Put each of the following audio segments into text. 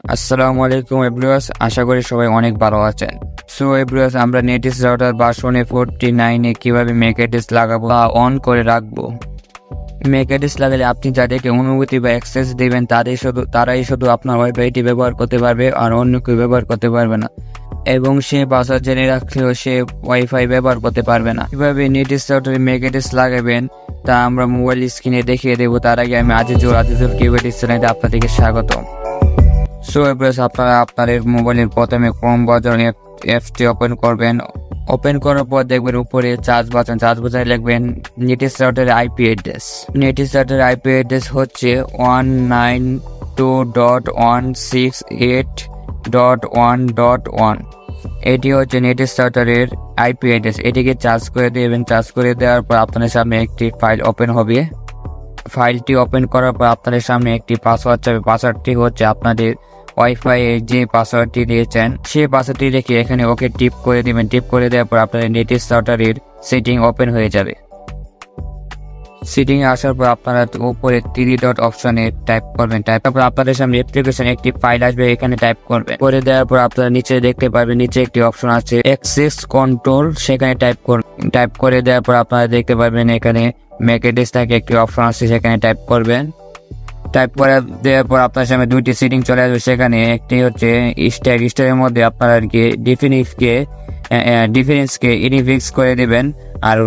আসসালামু আলাইকুম এভরিওয়ান, আশা করি সবাই অনেক ভালো আছেন। সো এভরিওয়ান, আমরা নেটিস রাউটার ভার্সন 49 কিভাবে ম্যাক অ্যাড্রেস লাগাবো বা অন করে রাখবো। ম্যাক অ্যাড্রেস লাগালে আপনি যাদেরকে অনুমতি বা অ্যাক্সেস দিবেন তারাই শুধু আপনার ওয়াইফাইটি ব্যবহার করতে পারবে, আর অন্য কেউ ব্যবহার করতে পারবে না। এবং সে পাসওয়ার্ড জেনে রাখলেও সে ওয়াইফাই ব্যবহার করতে পারবে না। কিভাবে নেটিস রাউটারে ম্যাক অ্যাড্রেস লাগাবেন তা আমরা মোবাইল স্ক্রিনে দেখিয়ে দেবো। তার আগে আমি আজিজুল কিবোর্ড চ্যানেলে আপনাদেরকে স্বাগতম। সো এভরিওয়ান, আপনারা আপনাদের মোবাইলের প্রথমে ক্রোম ব্রাউজার অ্যাপটি ওপেন করবেন। ওপেন করার পর দেখবেন উপরে চার্জ বাটনে লিখবেন নেটিস রাউটারের আইপি অ্যাড্রেস। নেটিস রাউটারের আইপি অ্যাড্রেস হচ্ছে 192.168.1.1। এটি হচ্ছে নেটিস রাউটারের আইপি অ্যাড্রেস। এটিকে চার্জ করে দেবেন। চার্জ করে দেওয়ার পর আপনাদের সামনে একটি ফাইল ওপেন হবে। ফাইলটি ওপেন করার পর আপনাদের সামনে একটি পাসওয়ার্ড চাবে। পাসওয়ার্ডটি হচ্ছে আপনাদের ওয়াইফাই এর যে পাসওয়ার্ডটি দিয়েছেন সেই পাসওয়ার্ডটি রেখে এখানে ওকে টিপ করে দিবেন। টিপ করে দেওয়ার পর আপনাদের নেটিস রাউটারের সেটিং ওপেন হয়ে যাবে। সেটিং এ আসার পর আপনারা উপরে 3 ডট অপশনে টাইপ করবেন। টাইপের পর আপনাদের সামনে অ্যাপ্লিকেশন একটি ফাইল আসবে, এখানে টাইপ করবেন। করে দেওয়ার পর আপনারা নিচে দেখতে পারবেন নিচে একটি অপশন আছে অ্যাক্সেস কন্ট্রোল, সেখানে টাইপ করে দেওয়ার পর আপনারা দেখতে পারবেন এখানে ম্যাক অ্যাড্রেস থেকে একটি অপশন আছে, সেখানে টাইপ করবেন। টাইপ করে দেওয়ার পর আপনার সামনে দুইটি সেটিং চলে আসবে। সেখানে একটি হচ্ছে স্টারের মধ্যে আপনারা আর কি ডিফারেন্সকে ইনিফিক্স করে দেবেন। আর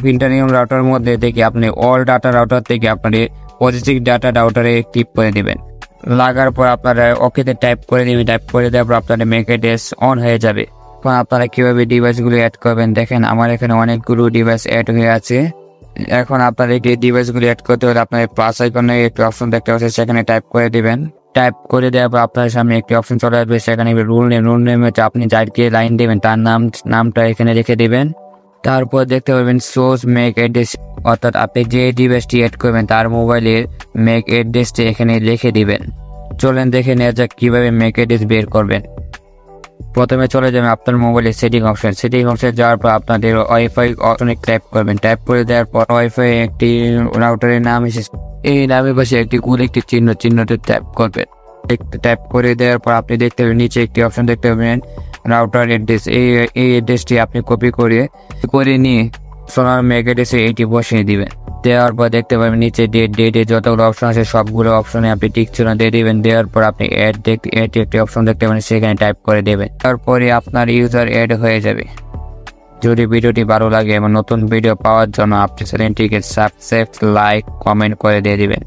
ফিল্টারিং রাউটার মধ্যে থেকে আপনি অল ডাটা রাউটার থেকে আপনার পজিটিভ ডাটা রাউটারে ক্লিক করে দিবেন। লাগার পর আপনারা ওকেতে টাইপ করে দিবেন। টাইপ করে দেওয়ার পর আপনাদের ম্যাক অ্যাড্রেস অন হয়ে যাবে। এখন আপনারা কিভাবে ডিভাইসগুলো অ্যাড করবেন দেখেন, আমার এখানে অনেকগুলো ডিভাইস অ্যাড হয়ে আছে। এখন আপনাদের এই ডিভাইসগুলো অ্যাড করতে হলে আপনার প্লাস আইকনে একটি অপশন দেখতে পাচ্ছেন, সেখানে টাইপ করে দিবেন। টাইপ করে দেওয়ার পর আপনার সামনে একটি অপশন চলে আসবে, সেখানে রুল নেম হচ্ছে আপনি যাকে লাইন দেবেন তার নামটা এখানে রেখে দিবেন। তারপর দেখতে পাবেন সোর্স ম্যাক অ্যাড্রেস, অর্থাৎ আপনি যে ডিভাইসটি অ্যাড করবেন তার মোবাইলের ম্যাক অ্যাড্রেসটি এখানে লিখে দিবেন। চলেন দেখে নেওয়া যাক কিভাবে ম্যাক অ্যাড্রেস বের করবেন। প্রথমে চলে যাবেন আপনার মোবাইলের সেটিং অপশন যাওয়ার পর আপনাদের ওয়াইফাই অপশনে টাইপ করবেন। টাইপ করে দেওয়ার পর ওয়াইফাই একটি রাউটারের নাম এসেছে, এই নামের পাশে একটি একটি চিহ্নতে টাইপ করবেন। টাইপ করে দেওয়ার পর আপনি দেখতে পাবেন নিচে একটি অপশন দেখতে পাবেন রাউটার অ্যাড্রেস। এই অ্যাড্রেসটি আপনি কপি করে নিয়ে সোনার ম্যাক অ্যাড্রেসে এইটি বসিয়ে দিবেন। দেওয়ার পর দেখতে পাবেন নিচে ডেটে যতগুলো অপশন আছে সবগুলো অপশনে আপনি টিক চিহ্ন দিয়ে দিবেন। দেওয়ার পর আপনি অ্যাড একটি অপশন দেখতে পাবেন, সেখানে টাইপ করে দেবেন। তারপরে আপনার ইউজার অ্যাড হয়ে যাবে। যদি ভিডিওটি ভালো লাগে এবং নতুন ভিডিও পাওয়ার জন্য আপনি চ্যানেলটিকে সাবস্ক্রাইব, লাইক, কমেন্ট করে দিয়ে দিবেন।